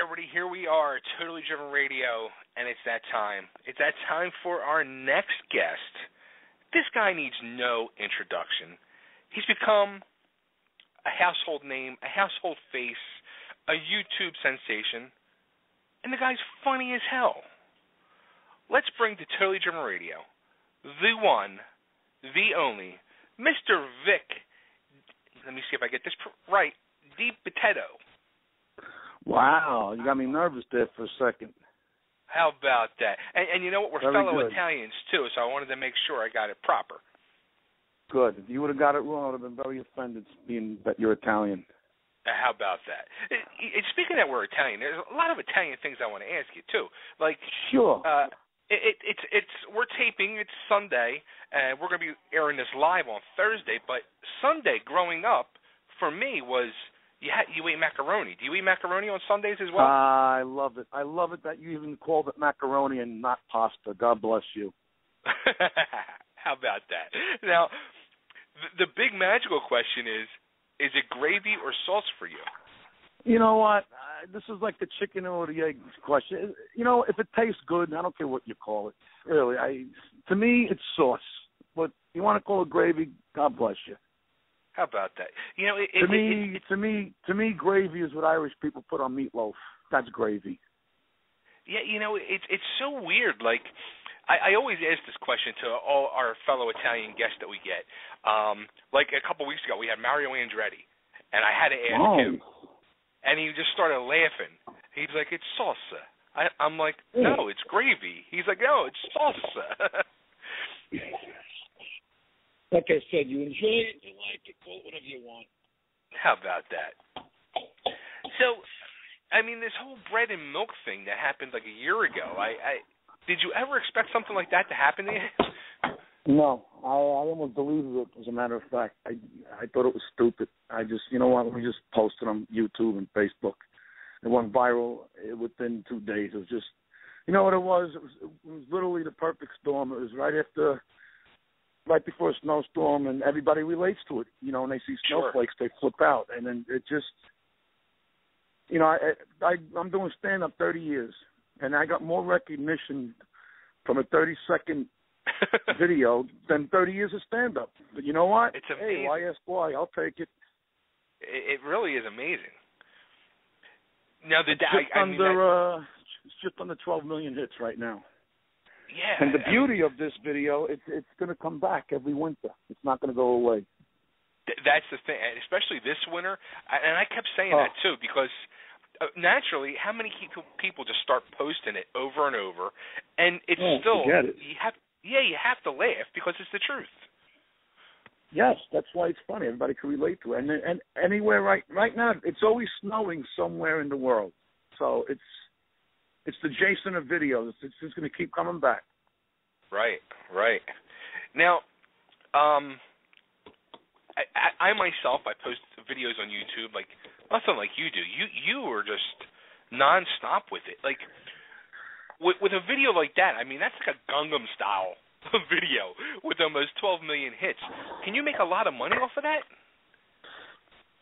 everybody. Here we are, Totally Driven Radio, and it's that time. It's that time for our next guest. This guy needs no introduction. He's become a household name, a household face, a YouTube sensation, and the guy's funny as hell. Let's bring to Totally Driven Radio the one, the only, Mr. Vic, let me see if I get this right, DiBitetto. Wow, you got me nervous there for a second. How about that? And you know what? We're Very fellow good. Italians, too, so I wanted to make sure I got it proper. Good. If you would have got it wrong, I would have been very offended being that you're Italian. How about that? Speaking that we're Italian, there's a lot of Italian things I want to ask you, too. Like, sure. We're taping, it's Sunday, and we're going to be airing this live on Thursday, but Sunday growing up, for me, was... You ate macaroni. Do you eat macaroni on Sundays as well? I love it. I love it that you even called it macaroni and not pasta. God bless you. How about that? Now, the big magical question is it gravy or sauce for you? You know what? This is like the chicken or the egg question. You know, if it tastes good, I don't care what you call it. Really, to me, it's sauce. But you want to call it gravy, God bless you. How about that? You know, to me, gravy is what Irish people put on meatloaf. That's gravy. Yeah, you know, it's so weird. Like, I always ask this question to all our fellow Italian guests that we get. Like a couple weeks ago, we had Mario Andretti, and I had to ask him, and he just started laughing. He's like, "It's salsa." I'm like, "No, it's gravy." He's like, "No, it's salsa." Like I said, you enjoy it, you like it, call it whatever you want. How about that? So, I mean, this whole bread and milk thing that happened like a year ago, did you ever expect something like that to happen to you? No, I almost deleted it, as a matter of fact. I thought it was stupid. I just, you know what, let me just post it on YouTube and Facebook. It went viral within 2 days. It was just, you know what it was? It was literally the perfect storm. It was right before a snowstorm, and everybody relates to it. You know, when they see snowflakes, they flip out. And then it just, you know, I'm doing stand-up 30 years, and I got more recognition from a 30-second video than 30 years of stand-up. But you know what? It's amazing. Hey, why ask why? I'll take it. It really is amazing. Now, it's just under 12 million hits right now. Yeah, and the beauty of this video, it's going to come back every winter. It's not going to go away. That's the thing, especially this winter. And I kept saying that, too, because naturally, how many people just start posting it over and over? And it's still, forget it. you have to laugh because it's the truth. Yes, that's why it's funny. Everybody can relate to it. And anywhere right now, it's always snowing somewhere in the world. So it's the Jason of videos. It's just going to keep coming back. Right. Now, I myself, I post videos on YouTube, like nothing like you do. You are just nonstop with it. Like with a video like that, I mean, that's like a Gangnam Style video with almost 12 million hits. Can you make a lot of money off of that?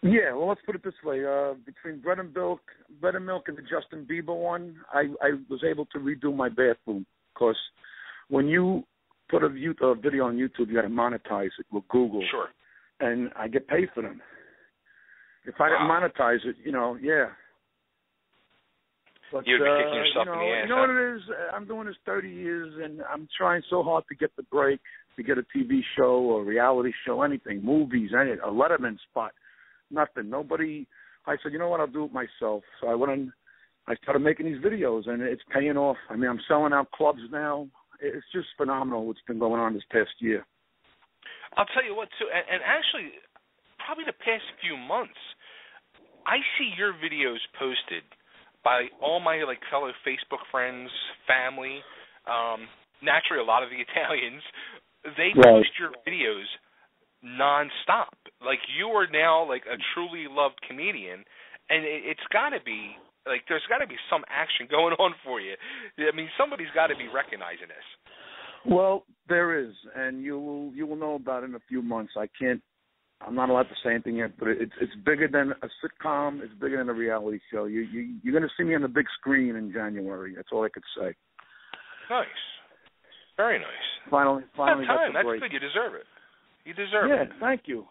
Yeah, well, let's put it this way. Between bread and milk and the Justin Bieber one, I was able to redo my bathroom. Because when you put a video on YouTube, you got to monetize it with Google. Sure. And I get paid for them. If I didn't monetize it, yeah. But, you'd be kicking yourself in the ass. You know what it is? I'm doing this 30 years, and I'm trying so hard to get the break, to get a TV show or a reality show, anything, movies, a Letterman spot. Nothing. Nobody. I said, you know what? I'll do it myself. So I went and I started making these videos, and it's paying off. I mean, I'm selling out clubs now. It's just phenomenal what's been going on this past year. I'll tell you what, too, and actually, probably the past few months, I see your videos posted by all my fellow Facebook friends, family. Naturally, a lot of the Italians, they post your videos nonstop. Like, you are now like a truly loved comedian, and it's got to be there's got to be some action going on for you. I mean, somebody's got to be recognizing this. Well, there is, and you will know about it in a few months. I can't I'm not allowed to say anything yet, but it's bigger than a sitcom. It's bigger than a reality show. You're going to see me on the big screen in January. That's all I could say. Nice. Very nice. Finally time. got the break. That's good. You deserve it. You deserve it. Yeah, thank you.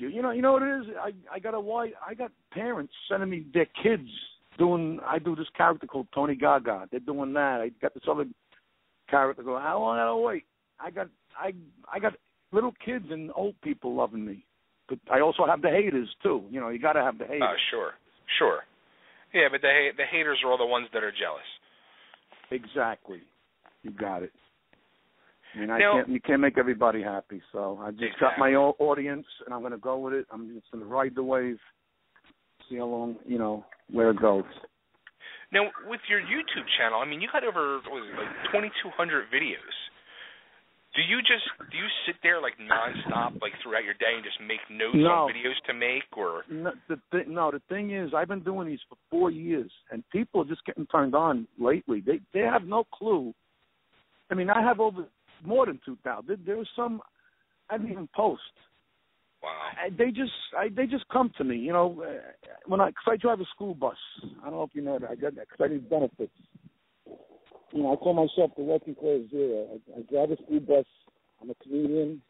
You know what it is? I got parents sending me their kids I do this character called Tony Gaga. They're doing that. I got this other character going, how long I wait? I got little kids and old people loving me. But I also have the haters too. You got to have the haters. Sure. Yeah, but the haters are all the ones that are jealous. Exactly. You got it. I mean, you can't make everybody happy. So I just got my own audience, and I'm going to go with it. I'm just going to ride the wave, see how long, where it goes. Now, with your YouTube channel, I mean, you got over 2,200 videos. Do you sit there like nonstop, like throughout your day, and just make notes on videos to make, or? No, the thing is, I've been doing these for 4 years, and people are just getting turned on lately. They have no clue. I mean, I have more than 2,000. There's some I didn't even post. Wow. They just come to me, because I drive a school bus. I don't know if you know that. I got that because I need benefits. I call myself the working class zero. I drive a school bus. I'm a comedian,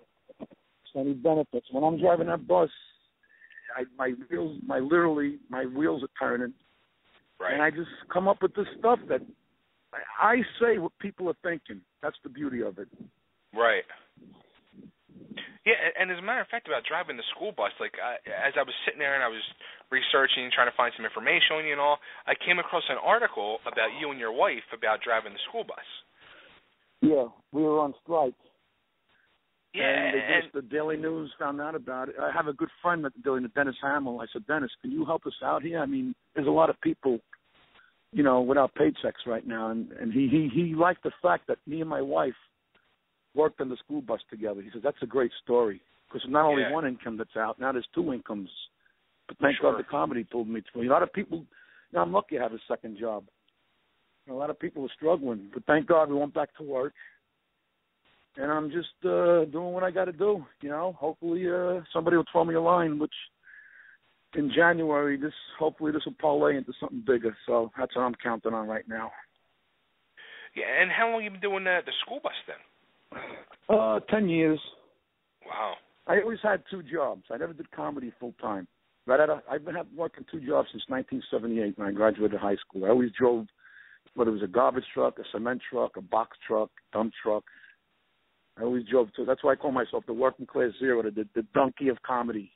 so I need benefits. When I'm driving that bus, my wheels are turning, right. And I just come up with this stuff that I say what people are thinking. That's the beauty of it. Right. Yeah, and as a matter of fact, about driving the school bus, as I was sitting there and I was researching, trying to find some information on you and all, I came across an article about you and your wife about driving the school bus. Yeah, we were on strike. Yeah, and the Daily News found out about it. I have a good friend at the Daily News, Dennis Hamill. I said, Dennis, can you help us out here? I mean, there's a lot of people, without paychecks right now, and he liked the fact that me and my wife worked on the school bus together. He says, that's a great story, because not only one income that's out, now there's two incomes. But thank God the comedy pulled me through. A lot of people, I'm lucky I have a second job. A lot of people are struggling, but thank God we went back to work. And I'm just doing what I got to do, Hopefully somebody will throw me a line, which in January, hopefully this will parlay into something bigger. So that's what I'm counting on right now. Yeah, and how long have you been doing the school bus then? 10 years. Wow. I always had two jobs. I never did comedy full time. I've been working two jobs since 1978 when I graduated high school. I always drove, whether it was a garbage truck, a cement truck, a box truck, dump truck. I always drove too. That's why I call myself the working class zero, the donkey of comedy,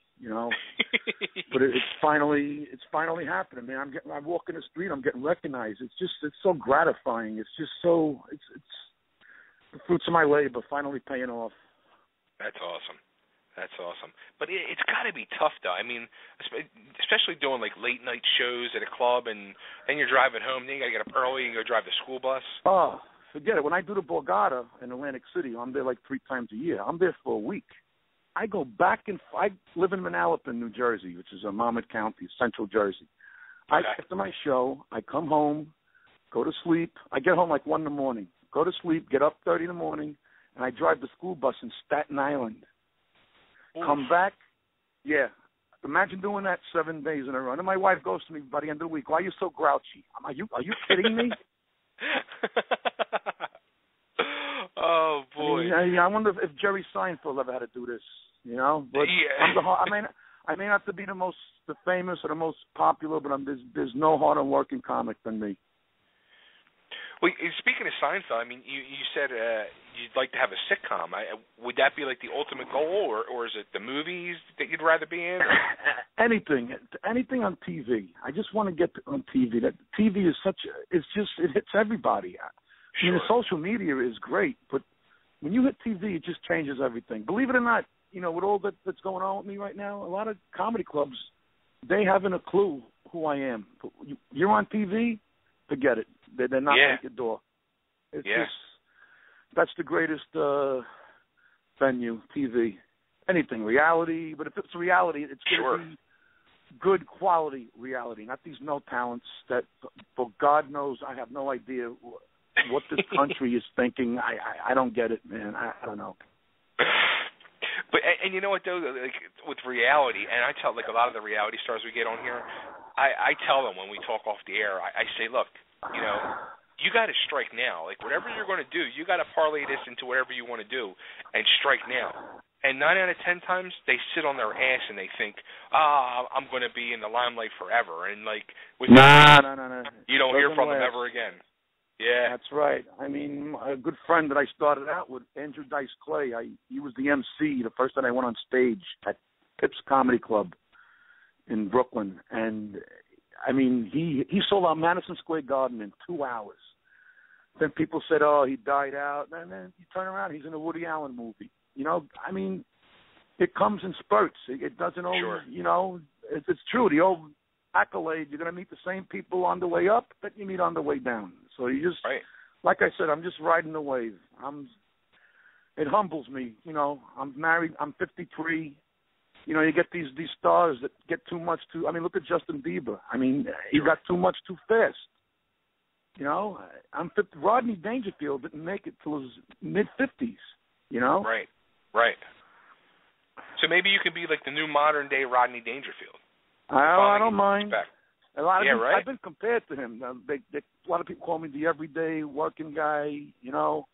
But it's finally happening, man. I walk in the street, I'm getting recognized. It's so gratifying. It's just so it's the fruits of my labor finally paying off. That's awesome. But it's got to be tough, though. I mean, especially doing late night shows at a club, and then you're driving home. Then you got to get up early and go drive the school bus. Oh, forget it. When I do the Borgata in Atlantic City, I'm there 3 times a year. I'm there for a week. I go back I live in Manalapan, New Jersey, which is a Monmouth County, Central Jersey. Okay. After my show, I come home, go to sleep. I get home 1 in the morning. Go to sleep, get up 30 in the morning, and I drive the school bus in Staten Island. Oof. Come back, imagine doing that 7 days in a row. And my wife goes to me by the end of the week, why are you so grouchy? Are you kidding me? Oh, boy. I wonder if Jerry Seinfeld ever had to do this, But yeah. I may not be the famous or the most popular, but there's no harder working comic than me. Well, speaking of Seinfeld, I mean, you said you'd like to have a sitcom. Would that be the ultimate goal, or is it the movies that you'd rather be in? Anything on TV. I just want to get on TV. That TV is it hits everybody. I mean, the social media is great, but when you hit TV, it just changes everything. Believe it or not, with all that's going on with me right now, a lot of comedy clubs, they haven't a clue who I am. You're on TV, forget it. They're not at your door. It's just, that's the greatest venue, TV. Anything, reality, but if it's reality, it's going to be good quality reality, not these no talents that, for God knows, I have no idea what this country is thinking. I don't get it, man. I don't know. But and you know what though, like with reality, and I tell like a lot of the reality stars we get on here, I tell them when we talk off the air, I say, look, you know, you got to strike now. Like whatever you're going to do, you got to parlay this into whatever you want to do, and strike now. And 9 out of 10 times they sit on their ass and they think, I'm going to be in the limelight forever, and like with no. You don't hear from them ever again. Yeah, that's right. I mean, a good friend that I started out with, Andrew Dice Clay. He was the MC the first time I went on stage at Pips Comedy Club in Brooklyn, and I mean, he sold out Madison Square Garden in 2 hours. Then people said, "Oh, he died out," and then you turn around, he's in a Woody Allen movie. You know, I mean, it comes in spurts. It doesn't always, sure. You know, it's true. The old accolade, you're going to meet the same people on the way up that you meet on the way down. So you just, right. Like I said, I'm just riding the wave. It humbles me. You know, I'm married. I'm 53. You know, you get these stars that get too much too. I mean, look at Justin Bieber. I mean, he got too much too fast. You know, I'm 50. Rodney Dangerfield didn't make it till his mid-50s. You know, right. So maybe you could be like the new modern day Rodney Dangerfield. I don't mind. A lot of people, right? I've been compared to him. A lot of people call me the everyday working guy, you know,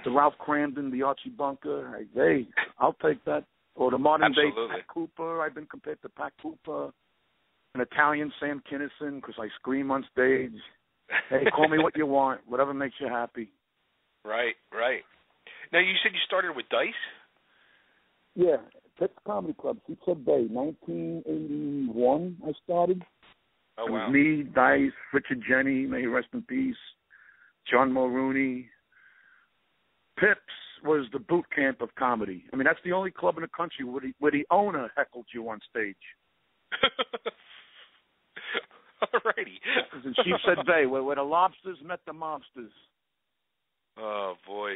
the Ralph Cramden, the Archie Bunker. Hey, I'll take that. Or the modern day Pat Cooper. I've been compared to Pat Cooper. An Italian Sam Kinison because I scream on stage. Hey, call me what you want, whatever makes you happy. Right. Now, you said you started with Dice? Yeah, Pips Comedy Club, Seaside Bay, 1981 I started. Oh, it wow. was me, Dice, Richard Jenny, may he rest in peace, John Mulrooney. Pips was the boot camp of comedy. I mean, that's the only club in the country where the owner heckled you on stage. Alrighty. It was in Sheepshead Bay, where the lobsters met the mobsters. Oh, boy.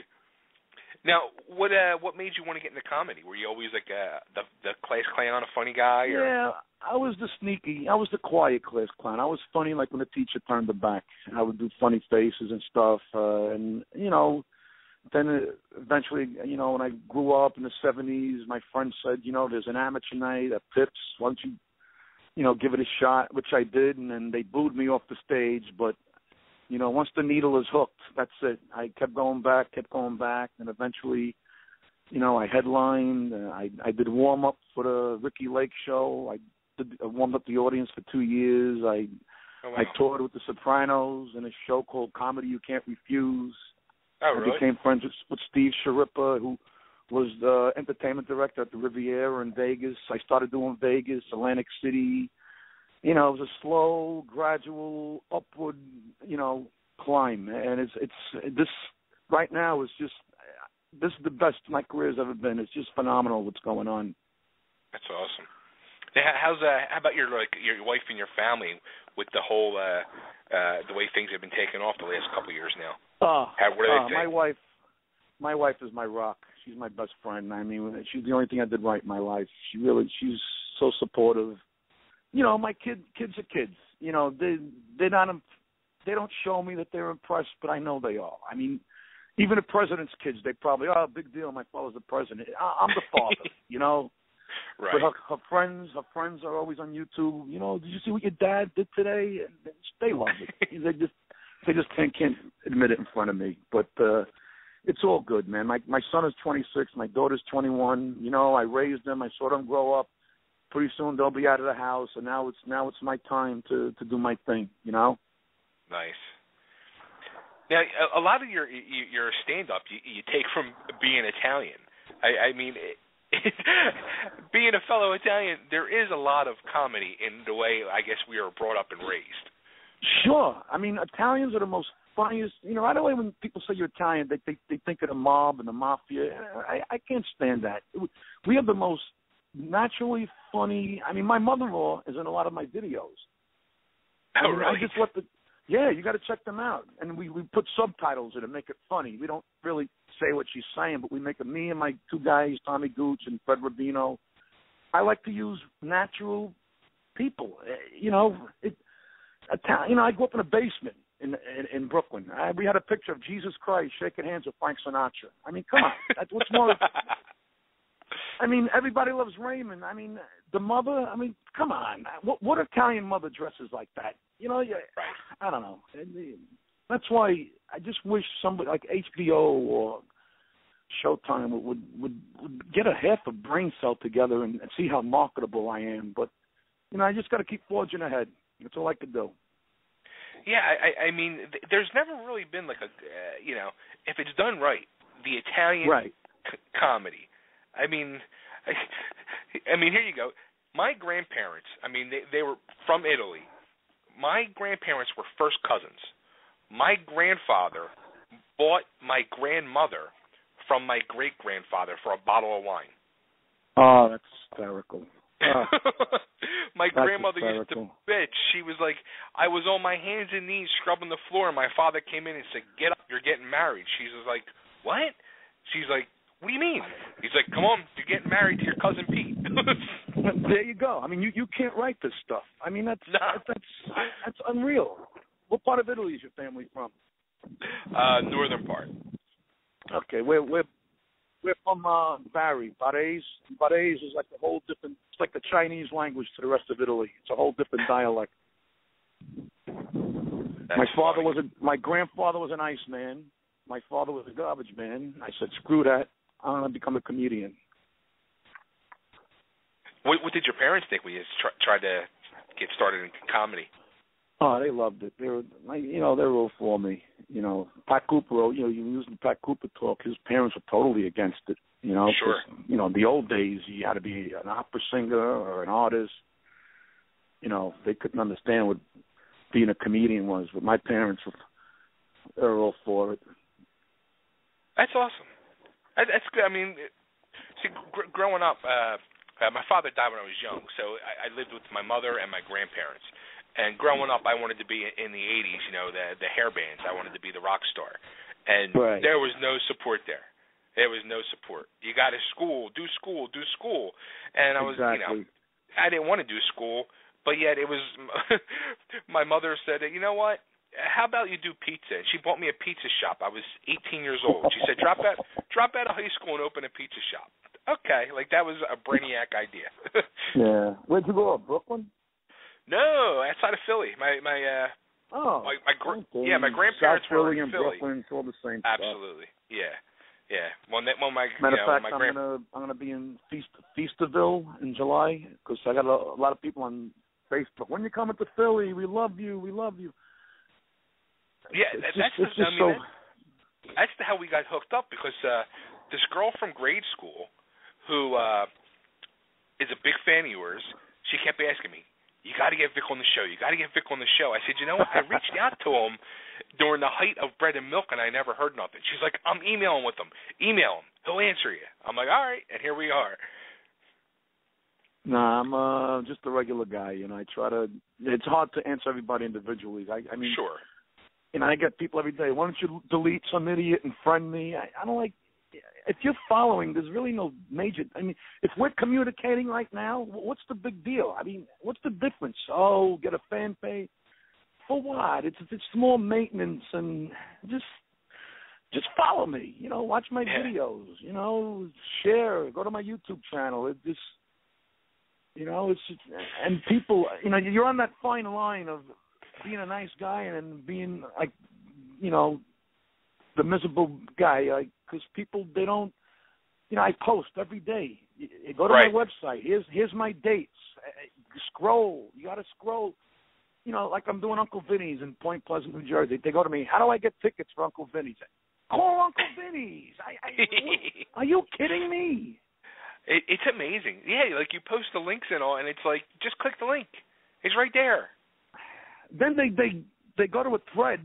Now, what made you want to get into comedy? Were you always like the class clown, a funny guy? Or? Yeah, I was the quiet class clown. I was funny like when the teacher turned her back. I would do funny faces and stuff. And, you know, then eventually, you know, when I grew up in the 70s, my friend said, you know, there's an amateur night at Pips. Why don't you know, give it a shot, which I did. And then they booed me off the stage. But, you know, once the needle is hooked, that's it. I kept going back, and eventually, you know, I headlined. I did warm-up for the Ricky Lake show. I warmed up the audience for 2 years. I toured with the Sopranos in a show called Comedy You Can't Refuse. Oh, really? I became friends with Steve Sharippa, who was the entertainment director at the Riviera in Vegas. I started doing Vegas, Atlantic City. You know, it was a slow, gradual, upward, you know, climb. And it's this right now is just, this is the best my career's ever been. It's just phenomenal what's going on. That's awesome. How about your wife and your family with the whole the way things have been taken off the last couple of years now? What do they think? My wife is my rock. She's my best friend. I mean, she's the only thing I did right in my life. She's so supportive. You know, my kids are kids. You know, they don't show me that they're impressed, but I know they are. I mean, even the president's kids, they probably, big deal. My father's the president. I'm the father. You know. Right. But her friends are always on YouTube. You know, did you see what your dad did today? And they love it. They just can't admit it in front of me. But it's all good, man. My son is 26. My daughter's 21. You know, I raised them. I saw them grow up. Pretty soon they'll be out of the house, and now it's my time to do my thing. You know. Nice. Now, a lot of your stand-up you take from being Italian. I mean. Being a fellow Italian, there is a lot of comedy in the way I guess we are brought up and raised. Sure. I mean, Italians are the most funniest. You know, right away when people say you're Italian, they think of the mob and the mafia. I can't stand that. We have the most naturally funny. I mean, my mother-in-law is in a lot of my videos. Oh, really? Yeah, you got to check them out. And we put subtitles in to make it funny. We don't really say what she's saying, but we make me and my two guys, Tommy Gooch and Fred Rubino. I like to use natural people. You know, I grew up in a basement in Brooklyn. We had a picture of Jesus Christ shaking hands with Frank Sinatra. I mean, come on. What's more? I mean, everybody loves Raymond. I mean, the mother. I mean, come on. What Italian mother dresses like that? You know, I don't know. That's why I just wish somebody like HBO or Showtime would get a half a brain cell together and see how marketable I am. But you know, I just got to keep forging ahead. That's all I could do. Yeah, I mean, there's never really been like a, you know, if it's done right, the Italian comedy. I mean, here you go. My grandparents, I mean, they were from Italy. My grandparents were first cousins. My grandfather bought my grandmother from my great-grandfather for a bottle of wine. Oh, that's hysterical. My grandmother used to bitch. She was like, I was on my hands and knees scrubbing the floor, and my father came in and said, "Get up, you're getting married." She was like, "What?" She's like, "What do you mean?" He's like, "Come on, you're getting married to your cousin Pete." There you go. I mean, you can't write this stuff. I mean, that's unreal. What part of Italy is your family from? Northern part. Okay, we're from Bari. Barese is like a whole different. It's like the Chinese language to the rest of Italy. It's a whole different dialect. My grandfather was an ice man. My father was a garbage man. I said, screw that. I'm gonna become a comedian. What did your parents think when you tried to get started in comedy? Oh, they loved it. They were all for me. You know, Pat Cooper. You know, you using Pat Cooper talk. His parents were totally against it. You know, sure. You know, in the old days, you had to be an opera singer or an artist. You know, they couldn't understand what being a comedian was. But my parents were all for it. That's awesome. That's good. I mean, see, growing up, my father died when I was young, so I lived with my mother and my grandparents. And growing up, I wanted to be in the 80s, you know, the hair bands. I wanted to be the rock star. And there was no support there. There was no support. You got to do school. And I was, you know, I didn't want to do school, but yet it was, my mother said, you know what, how about you do pizza? And she bought me a pizza shop. I was 18 years old. She said, drop out of high school and open a pizza shop. Okay, like that was a brainiac idea. Yeah. Where'd you grow up, Brooklyn? No, outside of Philly. My grandparents were in Philly. Brooklyn, it's all the same Absolutely. stuff. Yeah. Matter of fact, I'm gonna be in Feasterville in July because I got a lot of people on Facebook. When you coming to Philly, we love you. Yeah, that's how we got hooked up because this girl from grade school who is a big fan of yours, she kept asking me, "You got to get Vic on the show. You got to get Vic on the show." I said, "You know what? I reached out to him during the height of Bread and Milk, and I never heard nothing." She's like, "I'm emailing with him. Email him. He'll answer you." I'm like, "All right," and here we are. Nah, I'm just a regular guy. You know, I try to. It's hard to answer everybody individually. I mean, sure. You know, I get people every day. Why don't you delete some idiot and friend me? I don't like. If you're following, there's really no major. I mean, if we're communicating right now, what's the big deal? I mean, what's the difference? Oh, get a fan page for what? It's small maintenance and just follow me. You know, watch my videos. You know, share. Go to my YouTube channel. It just, you know, it's and people. You know, you're on that fine line of being a nice guy and being like, you know, the miserable guy, because people, they don't, you know, I post every day. You go to my website. Here's my dates. Scroll. You got to scroll. You know, like I'm doing Uncle Vinny's in Point Pleasant, New Jersey. They go to me, how do I get tickets for Uncle Vinny's? Call Uncle Vinny's. Are you kidding me? It's amazing. Yeah, like you post the links and all, and it's like, just click the link. It's right there. Then they go to a thread.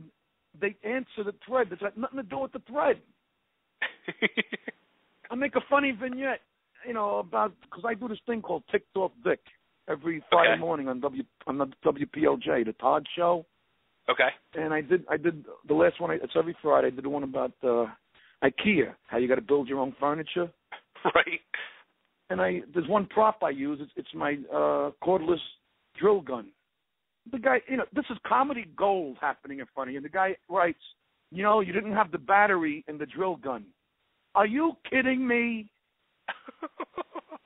They answer the thread that's got nothing to do with the thread. I make a funny vignette, you know, about because I do this thing called Ticked Off Vic every Friday morning on the WPOJ, the Todd Show. Okay. And I did the last one. It's every Friday. I did one about IKEA, how you got to build your own furniture. Right. And there's one prop I use. It's my cordless drill gun. The guy, you know, this is comedy gold happening in front of you. And the guy writes, you know, you didn't have the battery in the drill gun. Are you kidding me?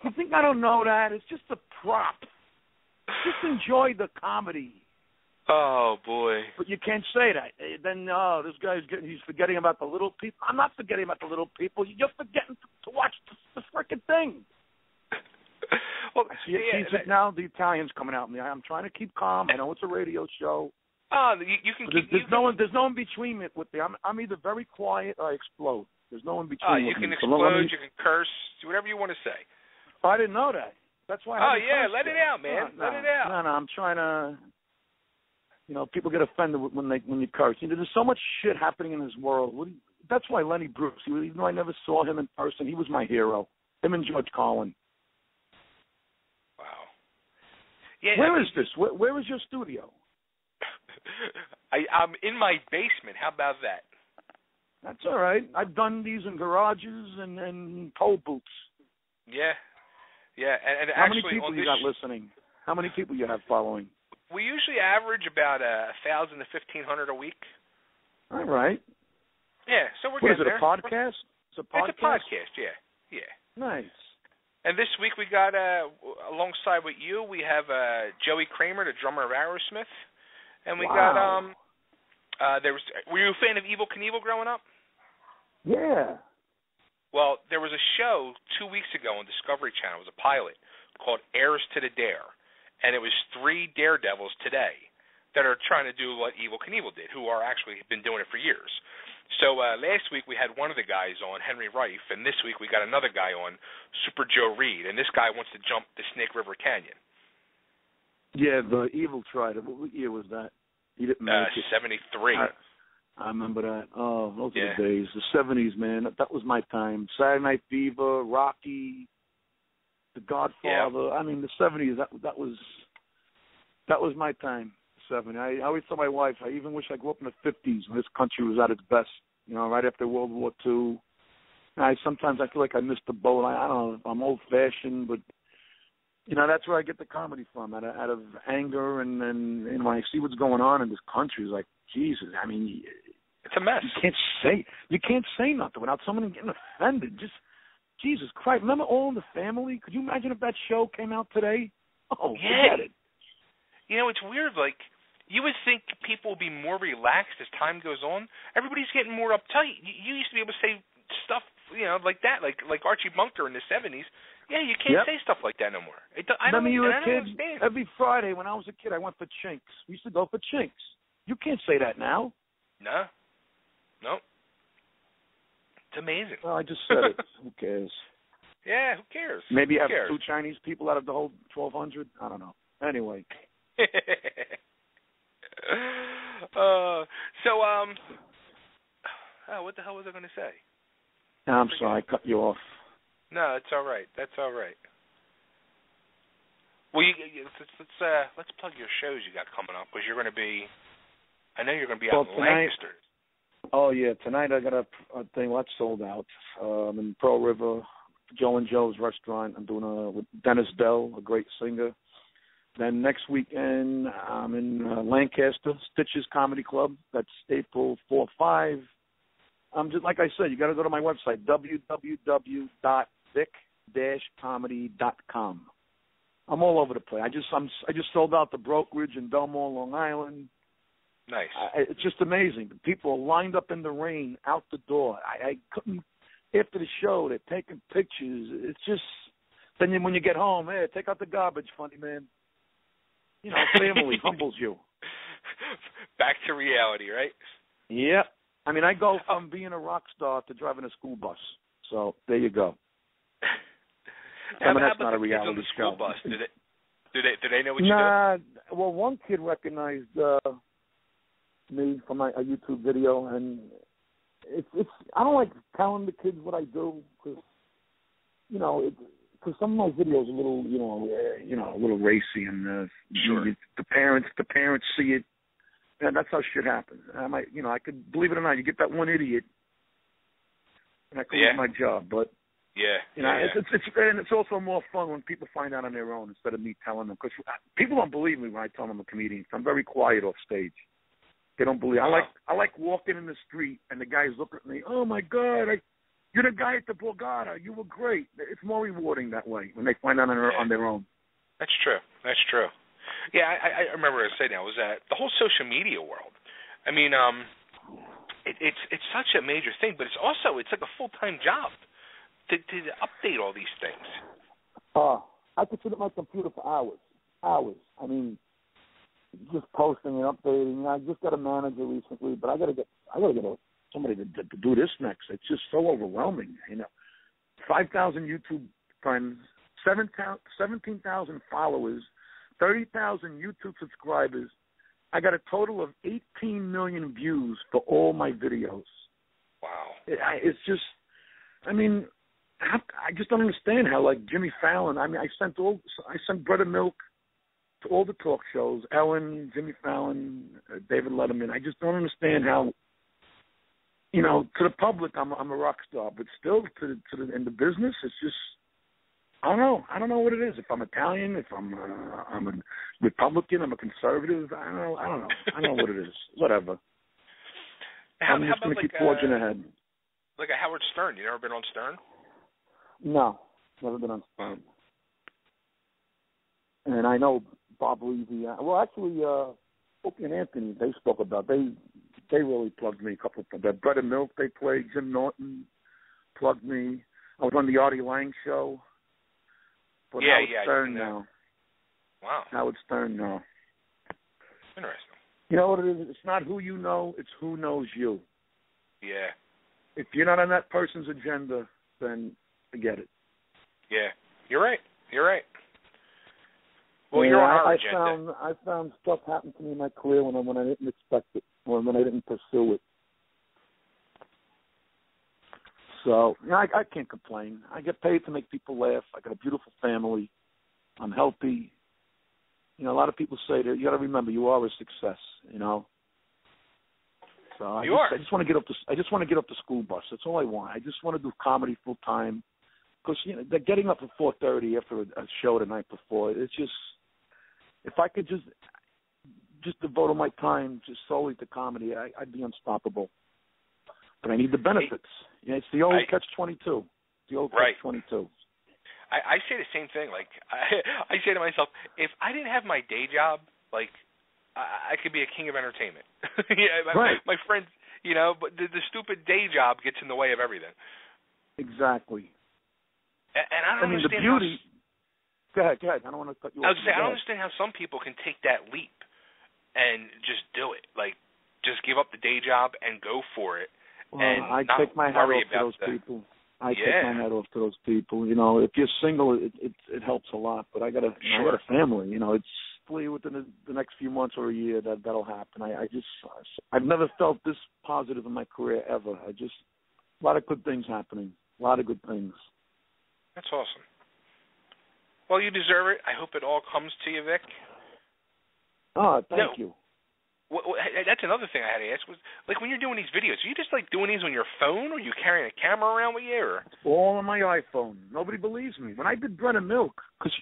You think I don't know that? It's just a prop. Just enjoy the comedy. Oh, boy. But you can't say that. Then, this he's forgetting about the little people. I'm not forgetting about the little people. You're forgetting to watch the frickin' thing. Well, now the Italian's coming out. I'm trying to keep calm. I know it's a radio show. Oh, you can keep... There's no one between me with me. I'm either very quiet or I explode. There's no one between me. You can explode, you can curse, do whatever you want to say. Oh, I didn't know that. That's why I let it out, man. Let it out. No, I'm trying to... people get offended when you curse. There's so much shit happening in this world. That's why Lenny Bruce, even though I never saw him in person, he was my hero. Him and George Carlin. Wow. Yeah. Where is this? Where is your studio? I'm in my basement. How about that? That's all right. I've done these in garages and toll booths. Yeah. Yeah. And how actually, many people you got listening? How many people you have following? We usually average about 1,000 to 1,500 a week. All right. Yeah, so we're getting there. What is it, a podcast? It's a podcast, yeah. Nice. And this week we got, alongside with you, we have Joey Kramer, the drummer of Aerosmith. And we got, were you a fan of Evel Knievel growing up? Yeah. Well, there was a show 2 weeks ago on Discovery Channel. It was a pilot called Heirs to the Dare. And it was 3 daredevils today that are trying to do what Evel Knievel did, who are actually been doing it for years. So last week we had one of the guys on, Henry Reif, and this week we got another guy on, Super Joe Reed, and this guy wants to jump the Snake River Canyon. Yeah, the Evel tried it. What year was that? He didn't make it. 73. I remember that. Oh, those are the days. The 70s, man. That was my time. Saturday Night Fever, Rocky, The Godfather. I mean, the 70s. That was my time. 70. I always tell my wife, I even wish I grew up in the 50s when this country was at its best. Right after World War II. Sometimes I feel like I missed the boat. I don't know if I'm old-fashioned, but that's where I get the comedy from, out of anger, and when I see what's going on in this country, it's like, Jesus. I mean, it's a mess. You can't say nothing without someone getting offended. Just Jesus Christ. Remember All in the Family? Could you imagine if that show came out today? Oh, yeah. Forget it. It's weird. Like, you would think people would be more relaxed as time goes on. Everybody's getting more uptight. You used to be able to say stuff, like that, like Archie Bunker in the 70s. Yeah, you can't say stuff like that no more. Remember you were a kid? Every Friday when I was a kid, I went for Chinks. We used to go for Chinks. You can't say that now. No. It's amazing. Well, I just said it. Who cares? Yeah, who cares? Maybe you have 2 Chinese people out of the whole 1,200. I don't know. Anyway. What the hell was I going to say? I'm sorry, I cut you off. No, it's all right. That's all right. Well, let's plug your shows you got coming up, because you're going to be. I know you're going to be out in Lancaster. Oh yeah, tonight I got a thing that's sold out. In Pearl River, Joe and Joe's restaurant. I'm doing with Dennis Bell, a great singer. Then next weekend I'm in Lancaster, Stitches Comedy Club. That's April 4, 5. Just like I said, you got to go to my website, www.vic-comedy.com. I'm all over the place. I just sold out the Brokerage in Belmore, Long Island. Nice. It's just amazing. People are lined up in the rain out the door. I couldn't. After the show, they're taking pictures. It's just. Then when you get home, hey, take out the garbage, funny man. Family humbles you. Back to reality, right? Yeah. I mean, I go from being a rock star to driving a school bus. So there you go. That's not a reality on the show. School bus? Do they know what you do? Well, one kid recognized me from a YouTube video, and it's. I don't like telling the kids what I do because, because some of my videos are a little, a little racy, and sure. The parents see it. And that's how shit happens. I could, believe it or not, you get that one idiot, and I could lose my job. But it's also more fun when people find out on their own instead of me telling them. Because people don't believe me when I tell them I'm a comedian. I'm very quiet off stage. They don't believe. I like walking in the street and the guys look at me. Oh my God! You're the guy at the Borgata. You were great. It's more rewarding that way when they find out on their own. That's true. That's true. Yeah, I remember I said that was the whole social media world. I mean, it's such a major thing, but it's like a full-time job to update all these things. I could sit at my computer for hours. I mean, just posting and updating. I just got a manager recently, but I gotta get somebody to do this next. It's just so overwhelming. 5,000 YouTube friends, 17,000 followers, 30,000 YouTube subscribers. I got a total of 18 million views for all my videos. Wow. It's just, I mean, I just don't understand how, like Jimmy Fallon. I mean, I sent Bread and Milk to all the talk shows, Ellen, Jimmy Fallon, David Letterman. I just don't understand how, to the public, I'm a rock star, but still in the business, it's just, I don't know what it is. If I'm Italian, if I'm a Republican, I'm a conservative. I don't know. I don't know what it is. Whatever. I'm just going to keep forging ahead. Like a Howard Stern. You never been on Stern? No, never been on Stern. And I know Bob Levy. Well, actually, Opie and Anthony, they spoke about. They really plugged me a couple of times. That Bread and Milk they played. Jim Norton plugged me. I was on the Artie Lang show. But Howard Stern now. Wow. Howard Stern now. Interesting. You know what it is? It's not who you know, it's who knows you. Yeah. If you're not on that person's agenda, then forget it. Yeah. You're right. Well, you're on our agenda. I found stuff happened to me in my career when I didn't expect it, or when I didn't pursue it. So, I can't complain. I get paid to make people laugh. I got a beautiful family. I'm healthy. A lot of people say that you got to remember you are a success. So I just want to get up the school bus. That's all I want. I just want to do comedy full time. Because they're getting up at 4:30 after a show the night before. It's just, if I could just devote all my time just solely to comedy, I'd be unstoppable. But I need the benefits. It's the old catch-22. The old catch-22. I say the same thing. Like, I say to myself, if I didn't have my day job, like, I could be a king of entertainment. My friends, but the stupid day job gets in the way of everything. Exactly. And I don't understand the beauty. Go ahead. I don't want to cut you off. I don't understand how some people can take that leap and just do it. Like, just give up the day job and go for it. Well, I take my hat off to those people. I take my hat off to those people. If you're single, it helps a lot. But I got a family. It's hopefully within the next few months or a year that'll happen. I've never felt this positive in my career ever. A lot of good things happening. A lot of good things. That's awesome. Well, you deserve it. I hope it all comes to you, Vic. Oh, thank you. That's another thing I had to ask was, like, when you're doing these videos, are you just, like, doing these on your phone, or are you carrying a camera around with you? Or? It's all on my iPhone. Nobody believes me. When I did Bread and Milk, because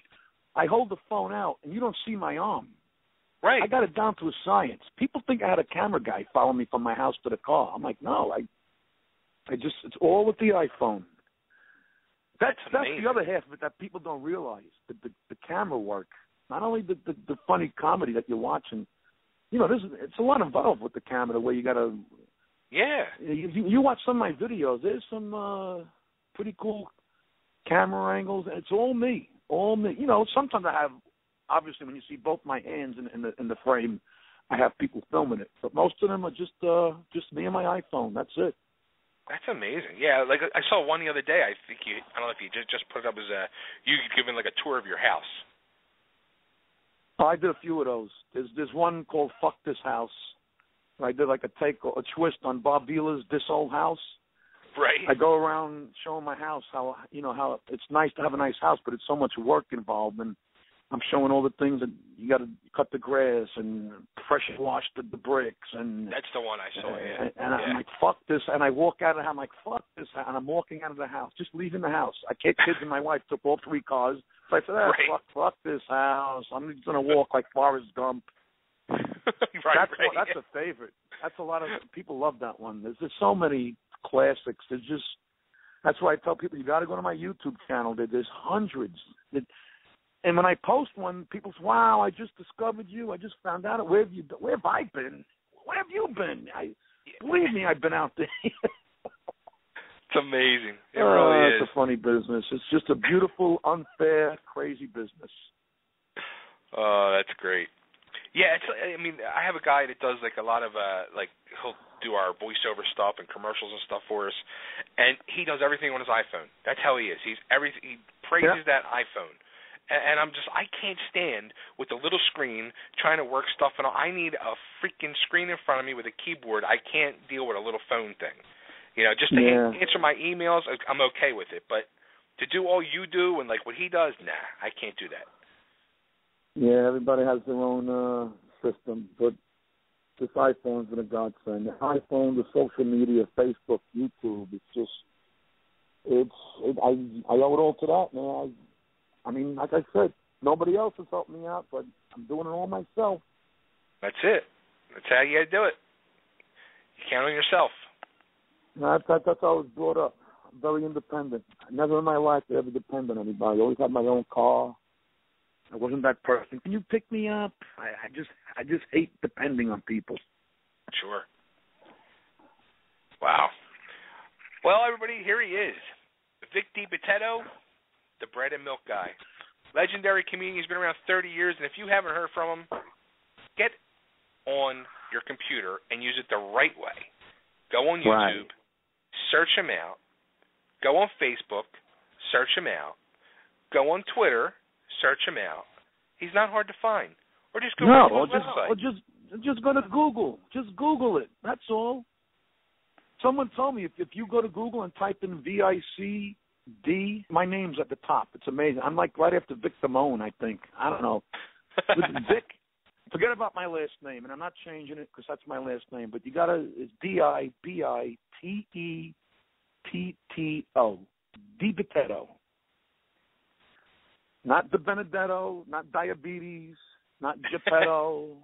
I hold the phone out, and you don't see my arm. Right. I got it down to a science. People think I had a camera guy follow me from my house to the car. I'm like, no, it's all with the iPhone. That's the other half of it that people don't realize, the camera work. Not only the funny comedy that you're watching, it's a lot involved with the camera, the way you got to... Yeah. You watch some of my videos, there's some pretty cool camera angles, and it's all me. Sometimes I have, obviously, when you see both my hands in the frame, I have people filming it. But most of them are just me and my iPhone. That's it. That's amazing. Yeah, like I saw one the other day. I don't know if you just put it up as you giving like a tour of your house. Oh, I did a few of those. There's one called Fuck This House. I did like a twist on Bob Vila's This Old House. Right. I go around showing my house, how it's nice to have a nice house, but it's so much work involved, and I'm showing all the things that you got to cut the grass and pressure wash the bricks, and that's the one I saw. I'm like, fuck this, and I walk out of the house. I'm like, fuck this, and I'm walking out of the house, just leaving the house. I kids and my wife took all 3 cars, so I said, fuck this house. I'm just gonna walk like Forrest Gump. That's a favorite. That's a lot of people love that one. There's so many classics. There's just That's why I tell people, you got to go to my YouTube channel. There's hundreds. And when I post one, people say, wow, I just discovered you. I just found out. Where have I been? Where have you been? Believe me, I've been out there. It's amazing. It really is. It's a funny business. It's just a beautiful, unfair, crazy business. Oh, that's great. Yeah, I have a guy that does like a lot of he'll do our voiceover stuff and commercials and stuff for us, and he does everything on his iPhone. That's how he is. He praises that iPhone, and I can't stand with the little screen trying to work stuff, and I need a freaking screen in front of me with a keyboard. I can't deal with a little phone thing. Just to answer my emails, I'm okay with it, but to do all you do and like what he does, nah, I can't do that. Yeah, everybody has their own system, but this iPhone's been a godsend. The iPhone, the social media, Facebook, YouTube, I owe it all to that, man. I mean, like I said, nobody else has helped me out, but I'm doing it all myself. That's it. That's how you got to do it. You count on yourself. That's how I was brought up. I'm very independent. Never in my life did I ever depend on anybody. I always had my own car. I wasn't that person. Can you pick me up? I just hate depending on people. Sure. Wow. Well, everybody, here he is. Vic DiBitetto, the bread and milk guy. Legendary comedian. He's been around 30 years, and if you haven't heard from him, get on your computer and use it the right way. Go on YouTube, search him out. Go on Facebook, search him out. Go on Twitter, search him out. He's not hard to find. Or just go to his website. Or just go to Google. Just Google it. That's all. Someone told me if you go to Google and type in VICD, my name's at the top. It's amazing. I'm like right after Vic Damone, I think. I don't know. Vic, forget about my last name, and I'm not changing it because that's my last name. But it's DiBitetto. DiBitetto. Not the Benedetto, not diabetes, not Geppetto.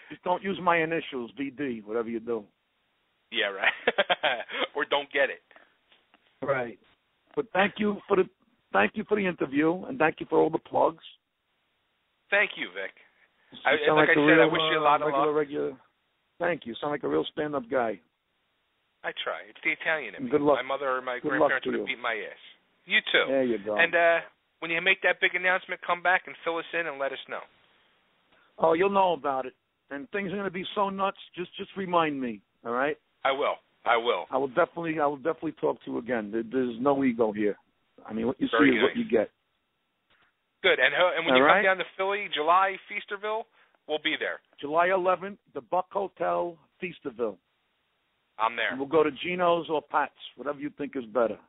Just don't use my initials, VD, whatever you do. Yeah, right. Or don't get it. Right. But thank you for the interview, and thank you for all the plugs. Thank you, Vic. I wish you a lot of luck. Thank you. Sound like a real stand-up guy. I try. It's the Italian in me. Good luck. My mother or my grandparents would have beat my ass. You too. There you go. And when you make that big announcement, come back and fill us in and let us know. Oh, you'll know about it. And things are going to be so nuts. Just remind me. All right. I will. I will definitely talk to you again. There's no ego here. I mean, what you see is what you get. Good. And when you come down to Philly, July, Feasterville, we'll be there. July 11th, the Buck Hotel, Feasterville. I'm there. And we'll go to Gino's or Pat's, whatever you think is better.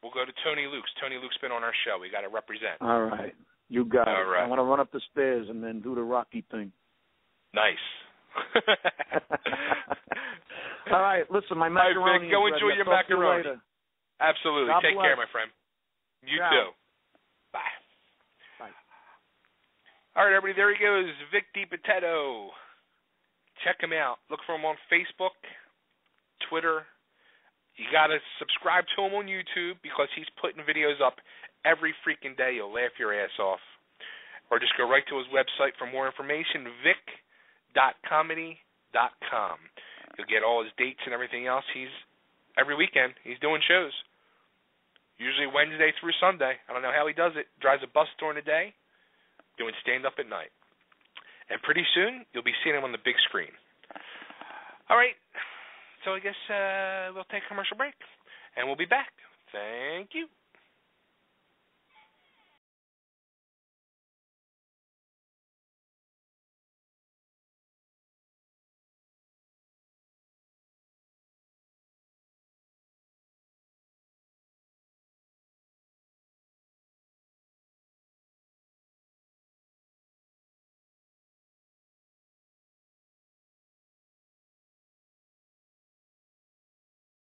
We'll go to Tony Luke's. Tony Luke's been on our show. We got to represent. All right. You got it. All right. I want to run up the stairs and then do the Rocky thing. Nice. All right. Listen, my macaroni. All right, Vic, go enjoy your macaroni. Absolutely. God Take bless. care, my friend. You too. Bye. Bye. All right, everybody. There he goes, Vic DiBitetto. Check him out. Look for him on Facebook, Twitter. You got to subscribe to him on YouTube because he's putting videos up every freaking day. You'll laugh your ass off. Or just go right to his website for more information, vic.comedy.com. You'll get all his dates and everything else. Every weekend, he's doing shows. Usually Wednesday through Sunday. I don't know how he does it. Drives a bus during the day, doing stand-up at night. And pretty soon, you'll be seeing him on the big screen. All right. So I guess we'll take a commercial break, and we'll be back. Thank you.